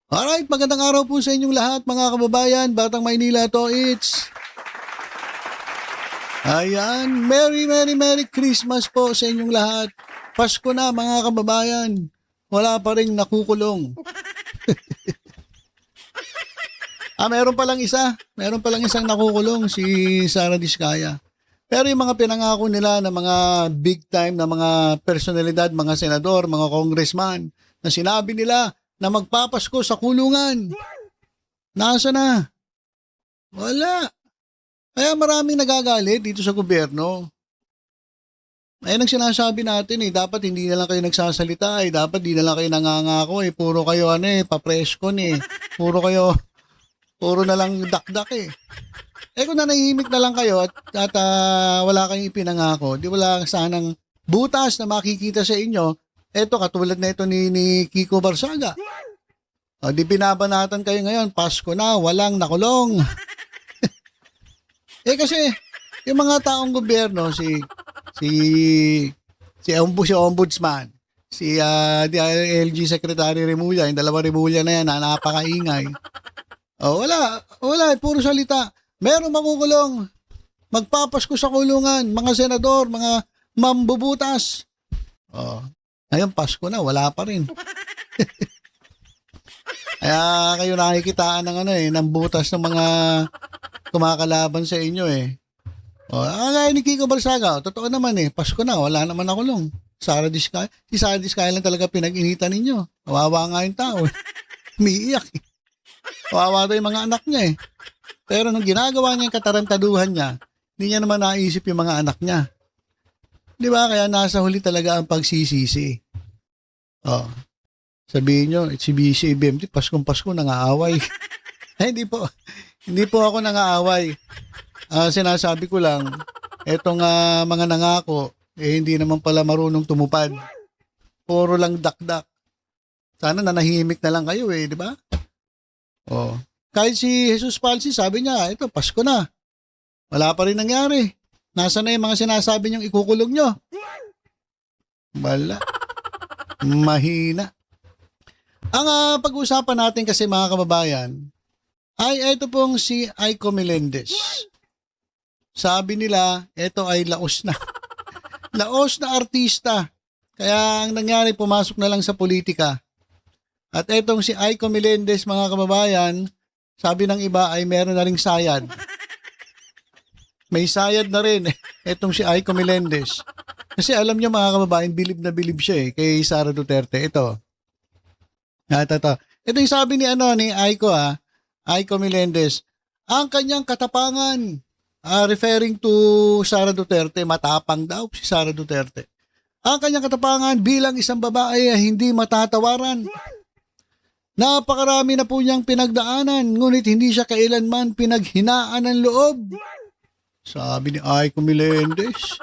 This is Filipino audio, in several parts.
Alright, magandang araw po sa inyong lahat mga kababayan, Batang Maynila to, Ayan, Merry Christmas po sa inyong lahat. Pasko na mga kababayan, wala pa rin nakukulong. Meron palang isang nakukulong, si Sara Diskaya. Pero yung mga pinangako nila na mga big time na mga personalidad, mga senador, mga congressman, na sinabi nila na magpapasko sa kulungan, nasa na? Wala. Kaya maraming nagagalit dito sa gobyerno. Ayan ang sinasabi natin dapat hindi na lang kayo nagsasalita dapat di na lang kayo nangangako puro kayo papreskon puro na lang dakdak kung nanahimik na lang kayo at wala kayong ipinangako, di wala sanang butas na makikita sa inyo, katulad na ito ni Kiko Barsaga. O, di binabanatan kayo ngayon, Pasko na, walang nakulong. Kasi yung mga taong gobyerno si ombudsman, si DILG Secretary Remulla, yung dalawa Remulla na yan na napakaingay. Wala, puro salita. Meron makukulong. Magpapasko sa kulungan, mga senador, mga mambubutas. Ngayon Pasko na, wala pa rin. Kaya kayo nakikitaan ng butas ng mga kumakalaban sa inyo Kaya ni Kiko Barsaga, totoo naman Pasko na, wala naman nakulong. Si Sara Diskaya lang talaga pinag-initan ninyo. Kawawa nga yung tao. Umiiyak Kawawa daw yung mga anak niya Pero nung ginagawa niya yung katarantaduhan niya, hindi niya naman naisip yung mga anak niya. Di ba? Kaya nasa huli talaga ang pagsisisi. Sabihin nyo, si BMT, Paskong Pasko, nangaaway. Hindi po. Hindi po ako nangaaway. Sinasabi ko lang, etong mga nangako, hindi naman pala marunong tumupad. Puro lang dakdak. Sana nanahimik na lang kayo di ba? Kahit si Jesus Palsi, sabi niya, ito, Pasko na. Wala pa rin nangyari. Nasa na yung mga sinasabi niyong ikukulong nyo? Wala. Mahina. Ang pag-uusapan natin kasi mga kababayan, ay ito pong si Aiko Melendez. Sabi nila, ito ay laos na. Laos na artista. Kaya ang nangyari, pumasok na lang sa politika. At etong si Aiko Melendez, mga kababayan, sabi ng iba ay meron na ring sayad. May sayad na rin etong si Aiko Melendez. Kasi alam niyo mga kababayan, bilib na bilib siya kay Sara Duterte. Ito. Ito yung sabi ni Aiko Aiko Melendez. Ang kanyang katapangan, referring to Sara Duterte, matapang daw si Sara Duterte. Ang kanyang katapangan bilang isang babae ay hindi matatawaran. Napakarami na po niyang pinagdaanan, ngunit hindi siya kailanman pinaghinaan ng loob. Sabi ni Aiko Melendez.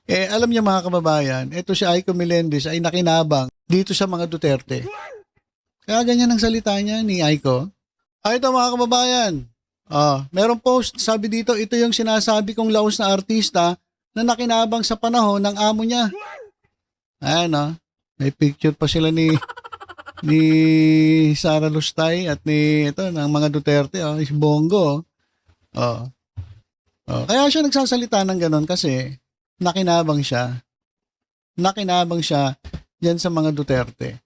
Alam niya mga kababayan, ito si Aiko Melendez ay nakinabang dito sa mga Duterte. Kaya ganyan ang salita niya ni Aiko. Ito mga kababayan, merong post, sabi dito, ito yung sinasabi kong laos na artista na nakinabang sa panahon ng amo niya. Ayan may picture pa sila ni Sara Lustay at ng mga Duterte, si Bongo. Kaya siya nagsasalita ng ganon kasi nakinabang siya. Nakinabang siya diyan sa mga Duterte.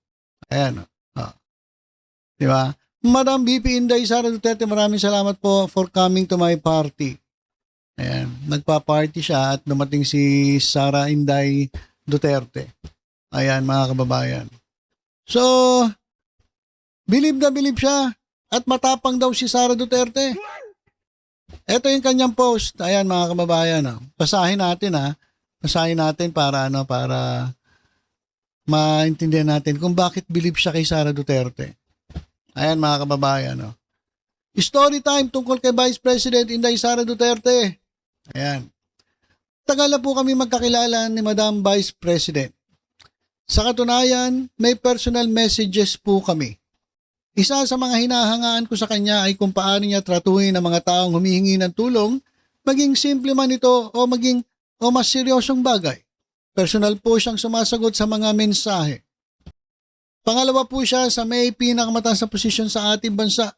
Ayan. Di ba? Madam BP Inday Sara Duterte, maraming salamat po for coming to my party. Ayan. Nagpa-party siya at dumating si Sara Inday Duterte. Ayan mga kababayan. So, bilib na bilib siya at matapang daw si Sara Duterte. Ito yung kanyang post. Ayan mga kababayan. Basahin natin Basahin natin para maintindihan natin kung bakit bilib siya kay Sara Duterte. Ayan mga kababayan. Story time tungkol kay Vice President Inday Sara Duterte. Ayan. Tagal na po kami magkakilala ni Madam Vice President. Sa katunayan, may personal messages po kami. Isa sa mga hinahangaan ko sa kanya ay kung paano niya tratuhin ang mga taong humihingi ng tulong, maging simple man ito o mas seryosong bagay. Personal po siyang sumasagot sa mga mensahe. Pangalawa po siya sa may pinakamataas na posisyon sa ating bansa.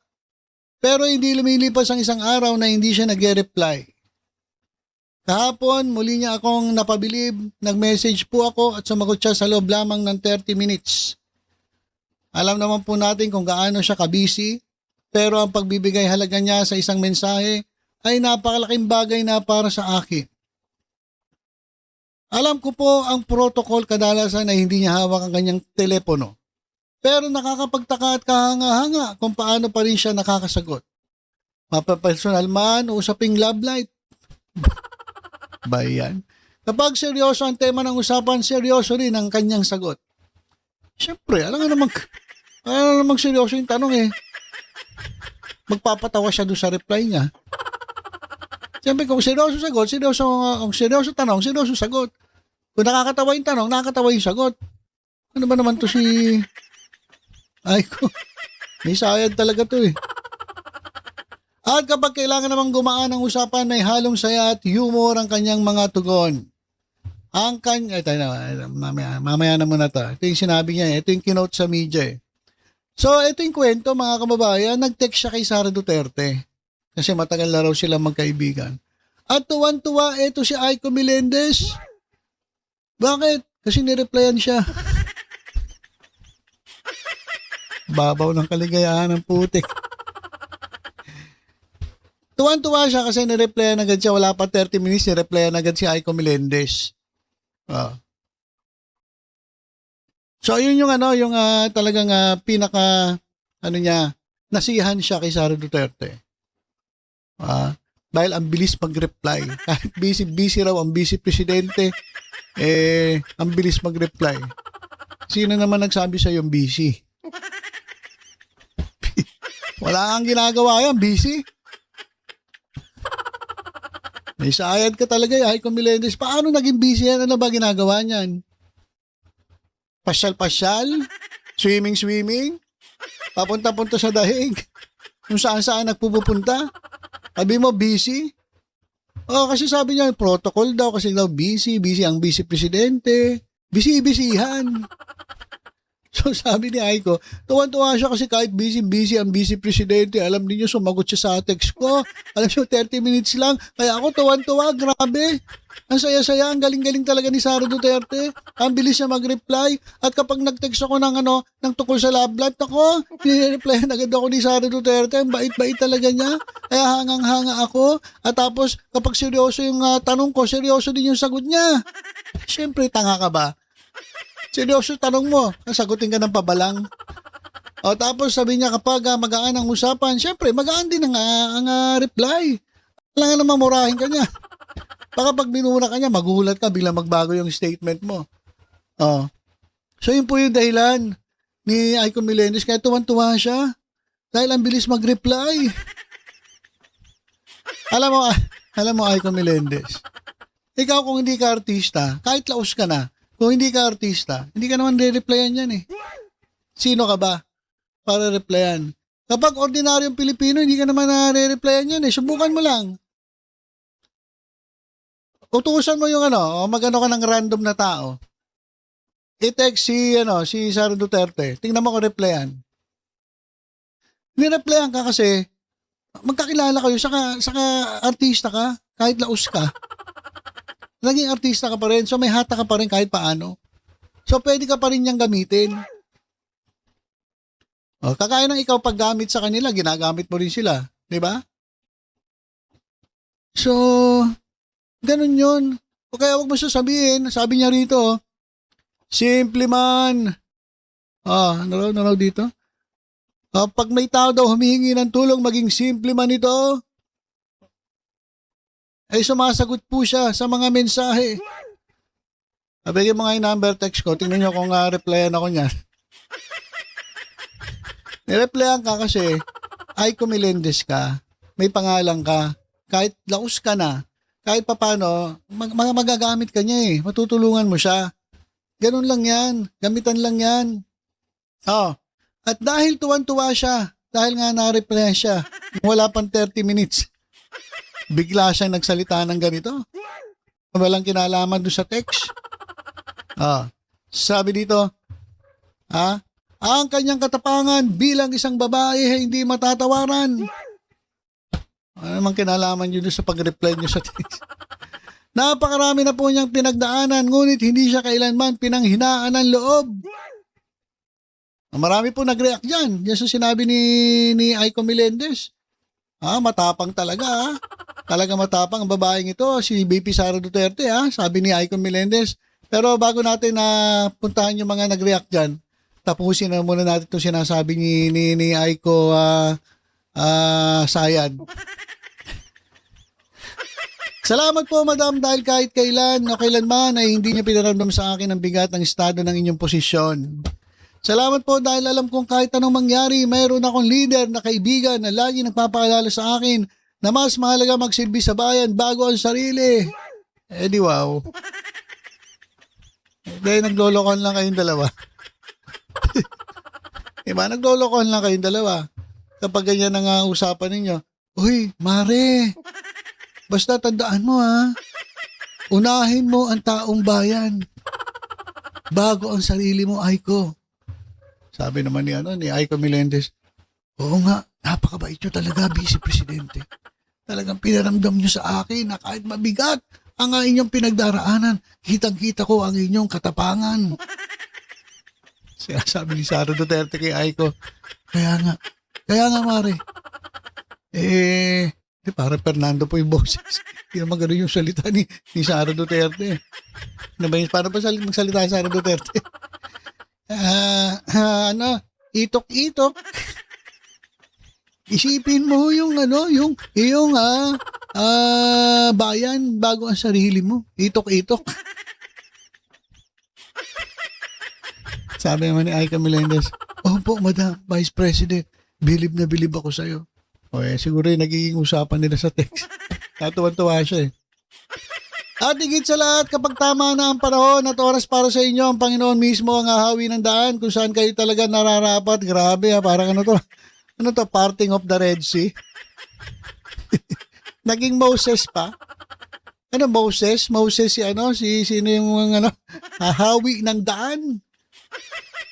Pero hindi lumilipas ang isang araw na hindi siya nag-reply. Kahapon, muli niya akong napabilib, nag-message po ako at sumagot siya sa loob lamang ng 30 minutes. Alam naman po natin kung gaano siya kabisi, pero ang pagbibigay halaga niya sa isang mensahe ay napakalaking bagay na para sa akin. Alam ko po ang protocol kadalasan ay hindi niya hawak ang kanyang telepono. Pero nakakapagtaka at kahanga-hanga kung paano pa rin siya nakakasagot. Mapapersonal man o usaping love life. Ba yan? Kapag seryoso ang tema ng usapan, seryoso rin ang kanyang sagot. Siyempre, alam nga namang seryoso yung tanong eh. Magpapatawa siya doon sa reply niya. Siyempre, kung seryoso sagot, seryoso tanong, seryoso sagot. Kung nakakatawa yung tanong, nakakatawa yung sagot. Ano ba naman to si... Ay ko, may sayad talaga to eh. At kapag kailangan namang gumaan ang usapan, may halong saya at humor ang kanyang mga tugon. Mamaya na muna to. Ito yung sinabi niya, ito yung kinote sa media eh. So, ito yung kwento mga kababayan, nag-text siya kay Sara Duterte. Kasi matagal na raw sila magkaibigan. At tuwan-tuwa, ito si Aiko Melendez. Bakit? Kasi nireplyan siya. Babaw ng kaligayahan ng putik. Tuwan-tuwa siya kasi nireplyan agad siya. Wala pa 30 minutes, nireplyan agad si Aiko Melendez. So, yun yung talagang pinaka, nasiyahan siya kay Sara Duterte. Dahil ang bilis mag-reply. Kahit busy raw ang busy presidente, ang bilis mag-reply. Sino naman nagsabi sa yung busy? Wala kang ginagawa yan, busy. May sayad ka talaga, Aiko Melendez. Paano naging busy yan? Ano ba ginagawa niyan? Pasyal-pasyal? Swimming? Papunta-punta sa dahig? Kung saan-saan nagpupunta? Sabi mo, busy? Kasi sabi niya, protocol daw kasi daw busy ang busy presidente. Busy-busyhan. So sabi ni Aiko, tuwan-tuwa siya kasi kahit busy ang busy presidente, alam niyo sumagot siya sa text ko. Alam niyo 30 minutes lang. Kaya ako tuwan-tuwa, grabe. Ang saya-saya, ang galing-galing talaga ni Sara Duterte. Ang bilis niya mag-reply. At kapag nag-text ako ng tungkol sa love life, ako, ni-replyan agad ako ni Sara Duterte. Ang bait-bait talaga niya. Kaya hangang-hanga ako. At tapos kapag seryoso yung tanong ko, seryoso din yung sagot niya. Siyempre, tanga ka ba? Seryoso tanong mo, sagutin ka ng pabalang. Tapos sabi niya kapag magaan ang usapan, syempre magaan din ang reply. Kailangan naman murahin ka niya. Baka pag binura ka niya, magulat ka, biglang magbago yung statement mo. So yun po yung dahilan ni Aiko Melendez, kaya tuwan-tuwa siya. Dahil ang bilis mag-reply. Alam mo Aiko Melendez, ikaw kung hindi ka artista, kahit laos ka na, kung hindi ka artista, hindi ka naman re-replyan yan eh. Sino ka ba para replyan? Kapag ordinaryong Pilipino, hindi ka naman re-replyan yan eh. Subukan mo lang. Utusan mo yung magano ka ng random na tao. I-text si Sara Duterte. Tingnan mo kung replyan. Ni-replyan ka kasi magkakilala kayo, saka artista ka, kahit laos ka. Naging artista ka pa rin, so may hata ka pa rin kahit paano. So pwede ka pa rin niyang gamitin. Kakaya ng ikaw paggamit sa kanila, ginagamit mo rin sila. Diba? So, ganun yun. O kaya wag mo sasabihin, sabi niya rito, simple man. Ano raw dito? Pag may tao daw humihingi ng tulong, maging simple man ito. Ay sumasagot po siya sa mga mensahe. Bigyan mo nga yung number text ko. Tingnan nyo kung replyan ako niyan. Nireplyan ka kasi Aiko Melendez ka. May pangalan ka. Kahit laos ka na. Kahit papano, magagamit ka niya eh. Matutulungan mo siya. Ganun lang yan. Gamitan lang yan. At dahil tuwan-tuwa siya, dahil nga na-replyan siya, wala pang 30 minutes, bigla siyang nagsalita ng ganito. Walang kinalaman doon sa text. Sabi dito, ang kanyang katapangan bilang isang babae ay hindi matatawaran. Ano namang kinalaman yun sa pag-reply niyo sa text? Napakarami na po niyang pinagdaanan, ngunit hindi siya kailanman pinanghinaan ng loob. Marami po nag-react dyan. Yan sa sinabi ni Aiko Melendez. Matapang talaga. Talaga matapang ang babaeng ito, si BP Sara Duterte. Sabi ni Aiko Melendez. Pero bago natin puntahan yung mga nag-react dyan, tapusin na muna natin itong sinasabi ni Aiko Sayad. Salamat po, madam, dahil kahit kailan o kailanman ay hindi niya pinaramdam sa akin ang bigat ng estado ng inyong posisyon. Salamat po dahil alam kong kahit anong mangyari, mayroon akong leader na kaibigan na lagi nagpapaalala sa akin na mas mahalaga magsilbi sa bayan bago ang sarili. Di wow. Dahil naglolokohan lang kayong dalawa. Diba? Naglolokohan lang kayong dalawa. Kapag ganyan ang usapan ninyo, uy, mare, basta tandaan mo unahin mo ang taong bayan bago ang sarili mo, Aiko. Sabi naman ni Aiko Melendez, oo nga, napakabait nyo talaga, Vice Presidente. Talagang pinaramdam nyo sa akin na kahit mabigat ang inyong pinagdaraanan, kitang-kita ko ang inyong katapangan. Sabi ni Sara Duterte kay Aiko, kaya nga mare, di para Fernando po yung boses. Hindi naman gano'n yung salita ni Sara Duterte. Para pa magsalita si Sara Duterte? Itok-itok. Isipin mo yung bayan bago ang sarili mo. Itok-itok. Sabi naman ni Aika Melendez, opo, Madam Vice President, bilib na bilib ako sa'yo. Siguro yung nagiging usapan nila sa text. Natuwan-tuwa siya At higit sa lahat, kapag tama na ang panahon at oras para sa inyo, ang Panginoon mismo ang hahawi ng daan kung saan kayo talaga nararapat. Grabe parang ano to, parting of the Red Sea? Naging Moses pa? Ano Moses? Moses sino yung hahawi ng daan?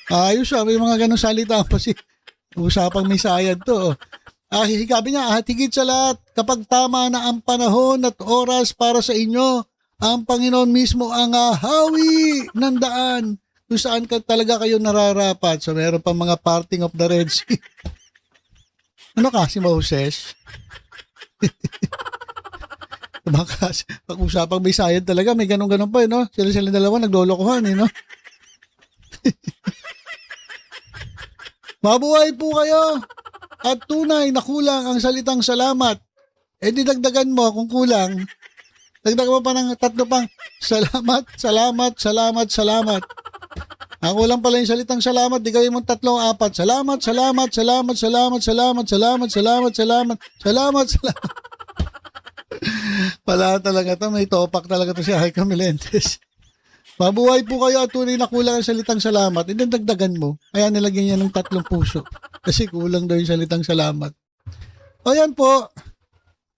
Ayos may mga ganong salita pa usapang may sayad to. Sabi niya, higit sa lahat, kapag tama na ang panahon at oras para sa inyo, ang Panginoon mismo ang hahawi ng daan kung saan talaga kayo nararapat. So, meron pa mga parting of the Red Sea. Ano si Moses? Pag-usapang may sayad talaga, may ganun-ganun pa, no? Sila dalawa naglolokohan, no? Mabuhay po kayo! At tunay na kulang ang salitang salamat. Didagdagan mo kung kulang. Dagdagan mo pa ng 3 pang salamat, salamat, salamat, salamat. Ang kulang pala yung salitang salamat, di gawin mo 3, 4. Salamat, salamat, salamat, salamat, salamat, salamat, salamat, salamat, salamat, salamat. Pala talaga to, may topak talaga to si Aika Melendez. Mabuhay po kayo at tunay na kulang ang salitang salamat. Dagdagan mo. Kaya nilagyan niya ng 3 puso. Kasi kulang daw yung salitang salamat. Yan po.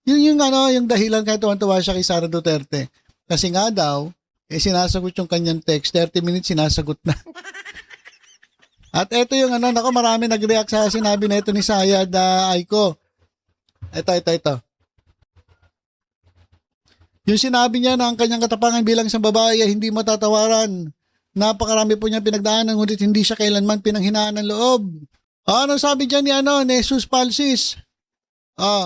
Yun yung dahilan kaya tuwan-tuwa siya kay Sara Duterte. Kasi nga daw, sinasagot yung kanyang text. 30 minutes sinasagot na. At eto yung marami nag-react sa sinabi na ito ni Sayad Aiko. Ito. Yung sinabi niya na ang kanyang katapangan bilang isang babae ay hindi matatawaran. Napakarami po niya pinagdaanan, ngunit hindi siya kailanman pinanghinaan ng loob. Ano sabi dyan ni Jesus Palsis?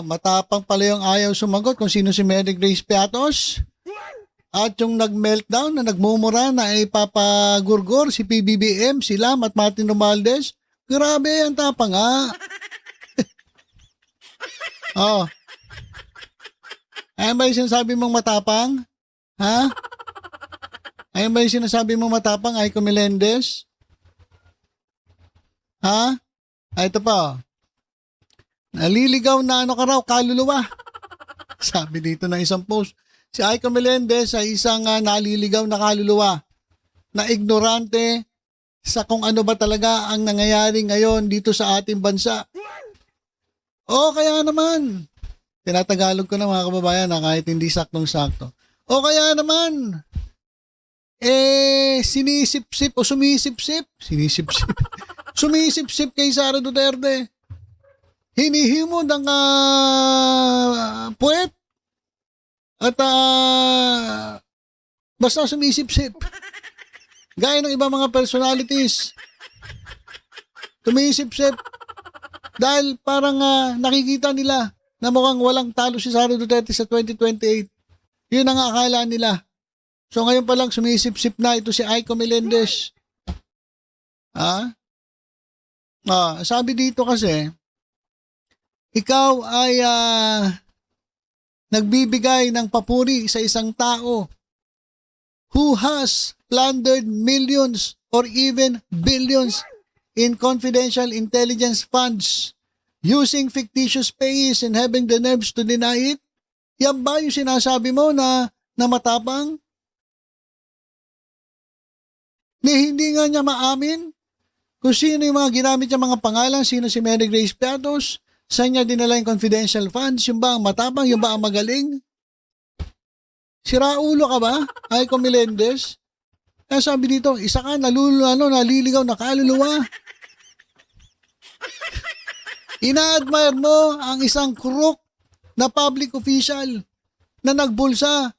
Matapang pala yung ayaw sumagot kung sino si Mary Grace Piatos. At yung nag-meltdown na nagmumura na ay papagurgor si PBBM, si Lam at Martin Romualdez. Grabe, ang tapang Ayan ba yung sinasabi mong matapang? Ha? Ayan ba yung sinasabi mong matapang, Aiko Melendez? Ha? Ito pa. Naliligaw na kaluluwa. Sabi dito ng isang post. Si Aiko Melendez ay isang naliligaw na kaluluwa na ignorante sa kung ano ba talaga ang nangyayari ngayon dito sa ating bansa. Kaya naman. Tinatagalog ko na mga kababayan na kahit hindi saktong-sakto. Kaya naman, sinisip-sip o sumisip-sip. Sinisip-sip. Sumisip-sip kay Sara Duterte. Hinihimod ang puwet. At basta sumisip-sip. Gaya ng ibang mga personalities. Sumisip-sip. Dahil parang nakikita nila na mukhang walang talo si Sara Duterte sa 2028. Yun ang akala nila. So ngayon pa lang sumisip-sip na ito si Aiko Melendez. Sabi dito kasi, ikaw ay nagbibigay ng papuri sa isang tao who has plundered millions or even billions in confidential intelligence funds using fictitious pays and having the nerves to deny it? Yan ba yung sinasabi mo na matapang? Hindi nga niya maamin kung sino yung mga ginamit niya mga pangalan, sino si Mary Grace Piatos, saan niya dinala yung confidential funds, yung ba ang matapang, yung ba ang magaling? Siraulo ka ba, Aiko Melendez? Kaya sabi dito, isa ka naliligaw na kaluluwa. Ina-admire mo ang isang crook na public official na nagbulsa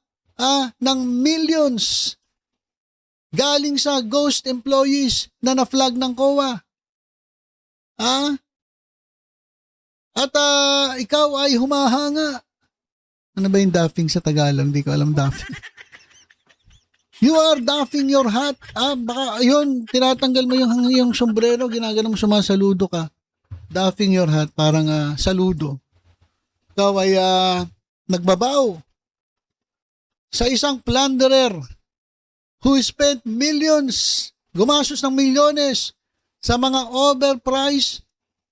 ng millions galing sa ghost employees na na-flag ng COA. At ikaw ay humahanga. Ano ba yung daffing sa Tagalog? Hindi ko alam daffing. You are doffing your hat. Baka yun, tinatanggal mo yung sombrero, ginagano mo, sumasaludo ka. Doffing your hat, parang saludo. Ikaw ay nagbabaw sa isang plunderer who spent millions, gumastos ng milyones sa mga overpriced,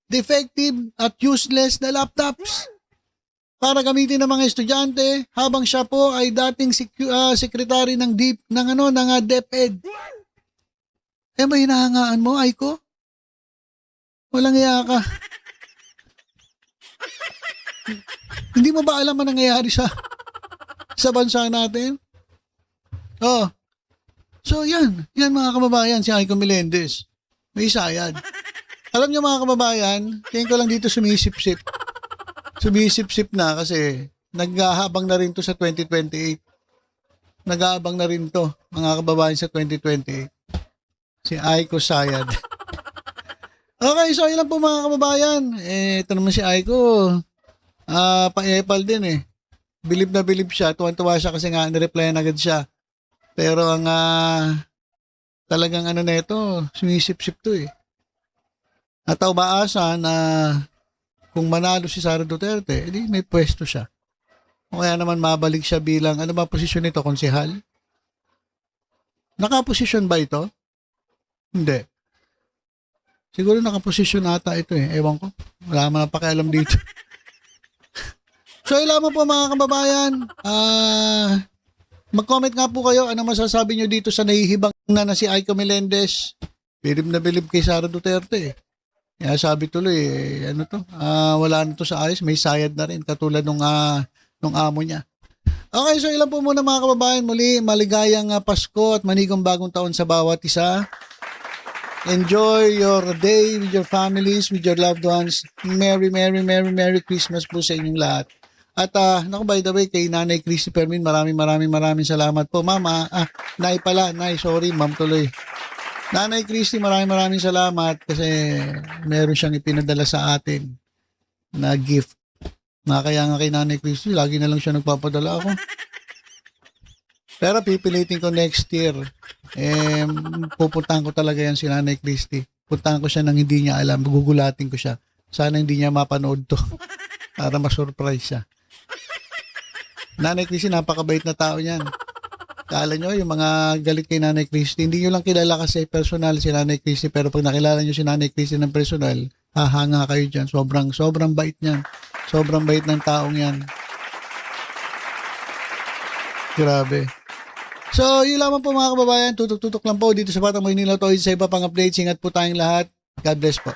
defective at useless na laptops para gamitin ng mga estudyante habang siya po ay dating sekretary ng DepEd. Ba hinahangaan mo, Aiko? Walang iya ka. Hindi mo ba alam ang nangyayari sa bansa natin? So yan mga kababayan, si Aiko Melendez. May sayad. Alam niyo mga kababayan, tingin ko lang dito sumisip-sip. Sumisip-sip na kasi naghahabang na rin to sa 2028. Nag-aabang na rin to mga kababayan sa 2028. Si Aiko sayad. Okay, so yun lang po mga kababayan. Ito naman si Aiko. Pa-epal din eh. Bilib na bilib siya. Tuwan-tuwa siya kasi nga nireplyan agad siya. Pero ang talagang na ito, sumisip-sip to eh. At umaasa na kung manalo si Sara Duterte, edi may pwesto siya. O kaya naman mabalik siya bilang, ano ba posisyon nito, konsehal? Nakaposisyon ba ito? Hindi. Siguro nakaposisyon ata ito eh. Ewan ko. Wala man pakialam dito. So, ilan mo po mga kababayan. Mag-comment nga po kayo. Ano masasabi nyo dito sa nahihibang na si Aiko Melendez? Bilib na bilib kay Sara Duterte eh. Kaya sabi tuloy, wala na to sa ayos. May sayad na rin. Katulad nung amo niya. Okay, so ilan po muna mga kababayan. Muli, maligayang Pasko at manigong bagong taon sa bawat isa. Enjoy your day with your families, with your loved ones. Merry, Merry, Merry, Merry Christmas po sa inyong lahat. At by the way, kay Nanay Christy Permin, maraming salamat po. Mama, Nay pala, Nay, sorry, Ma'am tuloy. Nanay Christy, maraming salamat kasi meron siyang ipinadala sa atin na gift. Kaya nga kay Nanay Christy, lagi na lang siya nagpapadala ako. Pero pipilitin ko next year. Pupuntahan ko talaga yan si Nanay Christy. Puntahan ko siya nang hindi niya alam. Gugulatin ko siya. Sana hindi niya mapanood to. Para ma-surprise siya. Nanay Christy, napakabait na tao yan. Kala nyo, yung mga galit kay Nanay Christy, hindi nyo lang kilala kasi personal si Nanay Christy. Pero pag nakilala nyo si Nanay Christy ng personal, hahanga kayo dyan. Sobrang bait niyan. Sobrang bait ng taong yan. Grabe. So, yun lamang po mga kababayan. Tutok-tutok lang po dito sa Batang Maynila. Sa iba pang updates. Ingat po tayong lahat. God bless po.